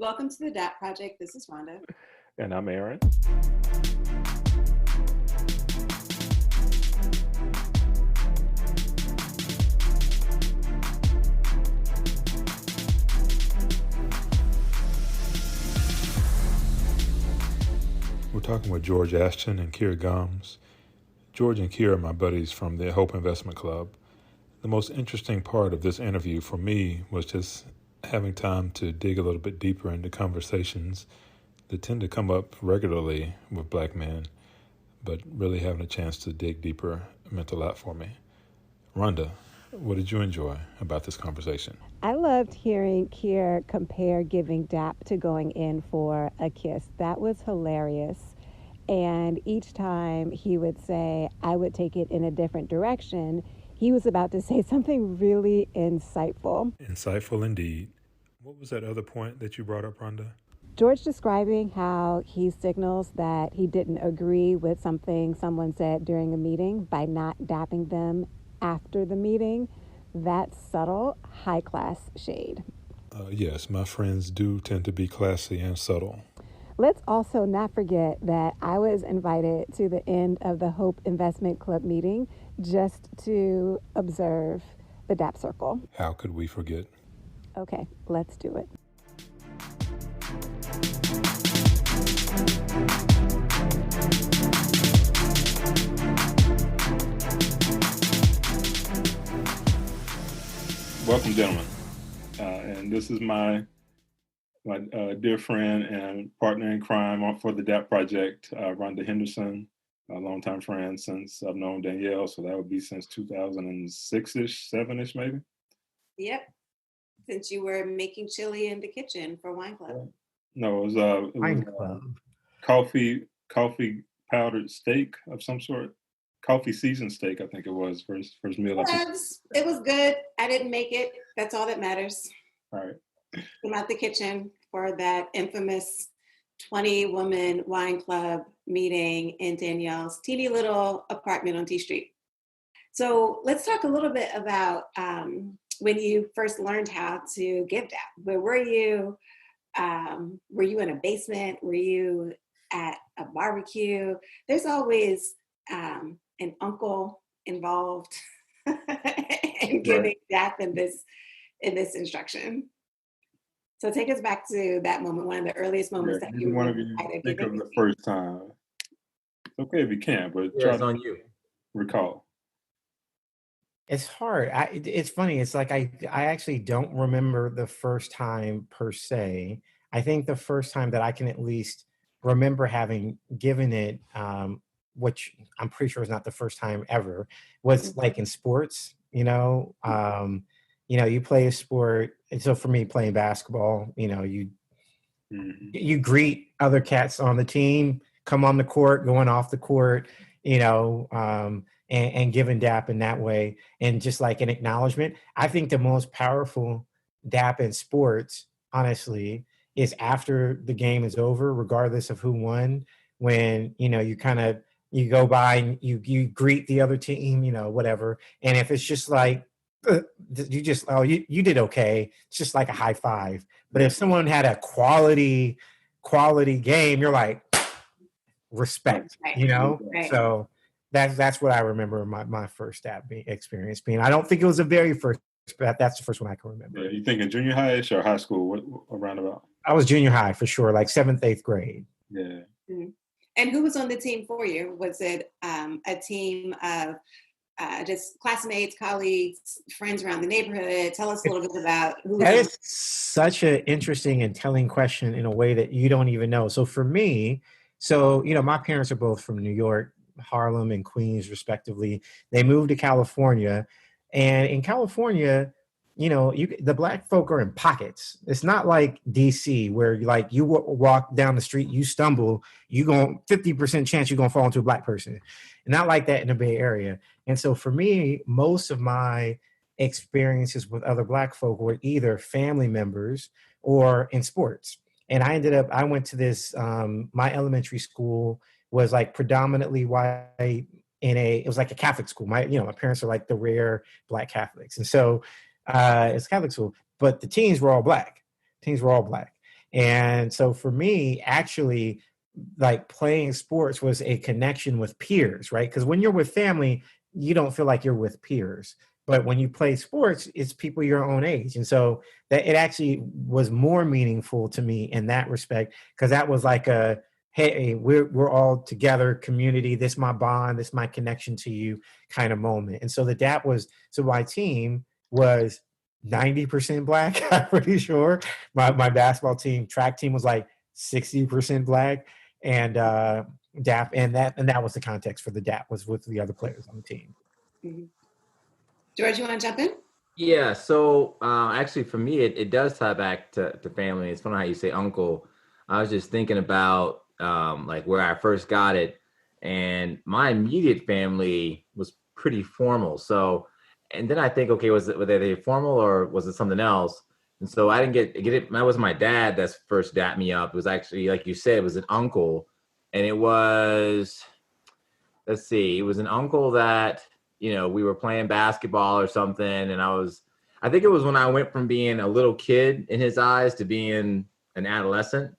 Welcome to the Dap Project. This is Rhonda. And I'm Aaron. We're talking with George Ashton and Keir Gumbs. George and Keir are my buddies from the Hope Investment Club. The most interesting part of this interview for me was just having time to dig a little bit deeper into conversations that tend to come up regularly with black men, but really having a chance to dig deeper meant a lot for me. Rhonda, what did you enjoy about this conversation? I loved hearing Keir compare giving dap to going in for a kiss. That was hilarious. And each time he would say, I would take it in a different direction, he was about to say something really insightful. Insightful indeed. What was that other point that you brought up, Rhonda? George describing how he signals that he didn't agree with something someone said during a meeting by not dapping them after the meeting. That's subtle, high-class shade. Yes, my friends do tend to be classy and subtle. Let's also not forget that I was invited to the end of the Hope Investment Club meeting just to observe the DAP circle. How could we forget? Okay, let's do it. Welcome, gentlemen. And this is my dear friend and partner in crime for the Dap Project, Rhonda Henderson, a longtime friend since I've known Danielle, so that would be since 2006-ish, 7-ish maybe? Yep. Since you were making chili in the kitchen for Wine Club. No, it was Wine Club. Coffee powdered steak of some sort. Coffee seasoned steak, I think it was, first meal. It was good. I didn't make it. That's all that matters. All right. I'm at the kitchen for that infamous 20-woman wine club meeting in Danielle's teeny little apartment on T Street. So let's talk a little bit about when you first learned how to give dap. Where were you? Were you in a basement? Were you at a barbecue? There's always an uncle involved in giving dap in this instruction. So take us back to that moment, one of the earliest moments that you want to think of the first time. It's okay if you can't, but try to on you. Recall. It's hard. It's funny. It's like I actually don't remember the first time per se. I think the first time that I can at least remember having given it, which I'm pretty sure is not the first time ever, was like in sports. You play a sport. And so for me, playing basketball, you greet other cats on the team, come on the court, going off the court, and giving dap in that way. And just like an acknowledgement. I think the most powerful dap in sports, honestly, is after the game is over, regardless of who won, when, you go by and you greet the other team, whatever. And if it's just like, you did okay, it's just like a high five. But if someone had a quality game, you're like, respect, Right. So that's what I remember my first dap experience being. I don't think it was the very first, but that's the first one I can remember. Yeah, you thinking junior high-ish or high school? What around about? I was junior high for sure, like 7th, 8th grade. Yeah. Mm-hmm. And who was on the team for you? Was it a team of just classmates, colleagues, friends around the neighborhood? Tell us a little bit about who was. That is such an interesting and telling question in a way that you don't even know. So for me, my parents are both from New York, Harlem and Queens, respectively. They moved to California. And in California, the black folk are in pockets. It's not like DC where you walk down the street, you stumble, 50% chance you're going to fall into a black person. Not like that in the Bay Area. And so for me, most of my experiences with other black folk were either family members or in sports. And I went to this, my elementary school was like predominantly white it was like a Catholic school. My parents are like the rare black Catholics. And so it's Catholic school, but the teens were all black. And so for me, actually, like playing sports was a connection with peers, right? Because when you're with family, you don't feel like you're with peers. But when you play sports, it's people your own age. And so that it actually was more meaningful to me in that respect, because that was like a, hey, we're all together, community, this is my bond, this is my connection to you kind of moment. And so the DAP was, so my team was 90% black, I'm pretty sure. My basketball team, track team was like 60% black. And DAP, and that was the context for the DAP, was with the other players on the team. Mhm. George, you want to jump in? Yeah, so actually for me, it does tie back to family. It's funny how you say uncle. I was just thinking about like where I first got it, and my immediate family was pretty formal. So, and then I think, okay, were they formal or was it something else? And so I didn't get it. That was my dad that's first dapped me up. It was actually, like you said, it was an uncle, and it was, let's see, it was an uncle that, we were playing basketball or something. And I think it was when I went from being a little kid in his eyes to being an adolescent.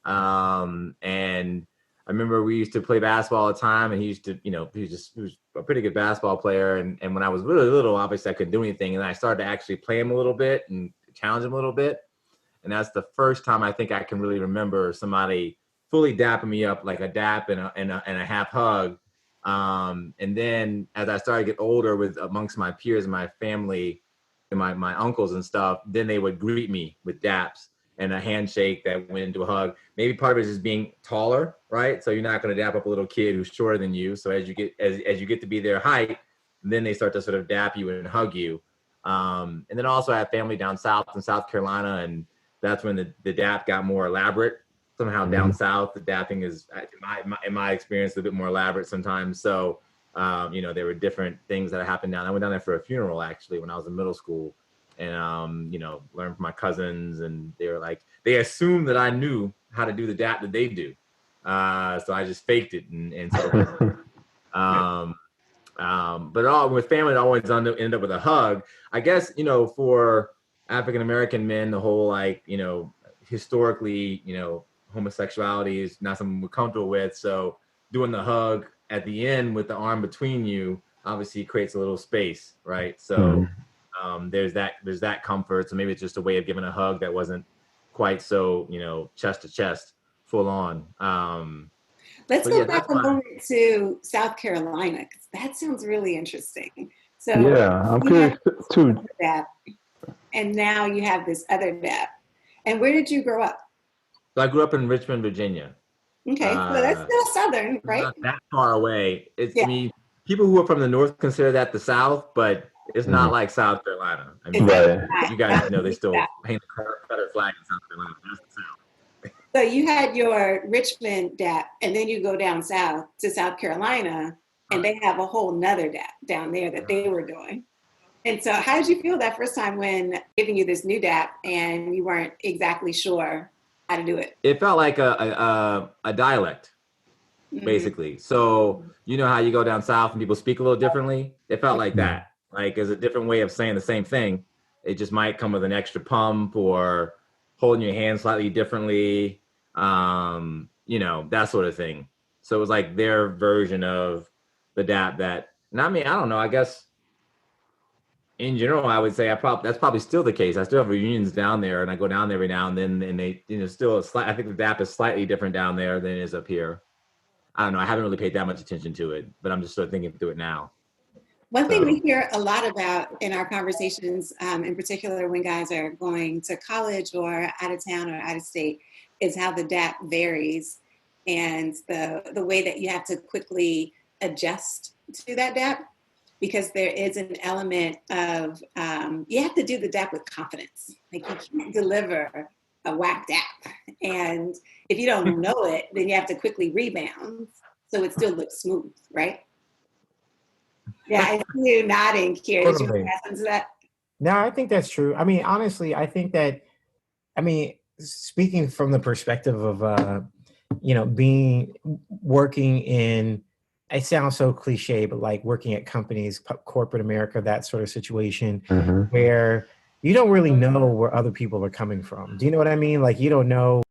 And I remember we used to play basketball all the time, and he used to, he was a pretty good basketball player. And when I was really little, obviously I couldn't do anything. And I started to actually play him a little bit and challenge him a little bit. And that's the first time I think I can really remember somebody fully dapping me up, like a dap and a half hug. And then as I started to get older with amongst my peers and my family and my uncles and stuff, then they would greet me with daps and a handshake that went into a hug. Maybe part of it is just being taller, right? So you're not going to dap up a little kid who's shorter than you. So as you get to be their height, then they start to sort of dap you and hug you. And then also I have family down south in South Carolina, and that's when the dap got more elaborate. Somehow down south, the dapping is, in my experience, a bit more elaborate sometimes. So, there were different things that happened down. I went down there for a funeral, actually, when I was in middle school, and, learned from my cousins, and they were like, they assumed that I knew how to do the dap that they do. So I just faked it. And so, but with family, it always ended up with a hug. I guess, for African-American men, the whole, historically, homosexuality is not something we're comfortable with. So doing the hug at the end with the arm between you obviously creates a little space, right? So there's that comfort. So maybe it's just a way of giving a hug that wasn't quite so, chest to chest, full on. Let's go back a moment to South Carolina, because that sounds really interesting. So yeah, I'm curious too. Dap, and now you have this other dap. And where did you grow up? So I grew up in Richmond, Virginia. Okay, so that's still Southern, right? Not that far away. I mean, people who are from the North consider that the South, but it's not like South Carolina. I mean, you guys know they still hang the Confederate flag in South Carolina. That's the South. So you had your Richmond dap, and then you go down south to South Carolina, and they have a whole nother dap down there that they were doing. And so how did you feel that first time when giving you this new dap and you weren't exactly sure how to do it? It felt like a dialect, basically. So you know how you go down south and people speak a little differently? It felt like that. Like there's a different way of saying the same thing. It just might come with an extra pump or holding your hand slightly differently, that sort of thing. So it was like their version of the dap that, and I mean, I don't know, I guess in general, I would say that's probably still the case. I still have reunions down there, and I go down there every now and then, and they, still I think the DAP is slightly different down there than it is up here. I don't know. I haven't really paid that much attention to it, but I'm just sort of thinking through it now. One thing we hear a lot about in our conversations, in particular when guys are going to college or out of town or out of state, is how the DAP varies and the way that you have to quickly adjust to that DAP. Because there is an element of, you have to do the DAP with confidence. Like you can't deliver a whack DAP. And if you don't know it, then you have to quickly rebound so it still looks smooth, right? Yeah, I see you nodding, Keir. Did you want to ask into that? No, I think that's true. I mean, honestly, I think that, speaking from the perspective of, working in, it sounds so cliche, but like working at companies, corporate America, that sort of situation, where you don't really know where other people are coming from. Do you know what I mean? Like, you don't know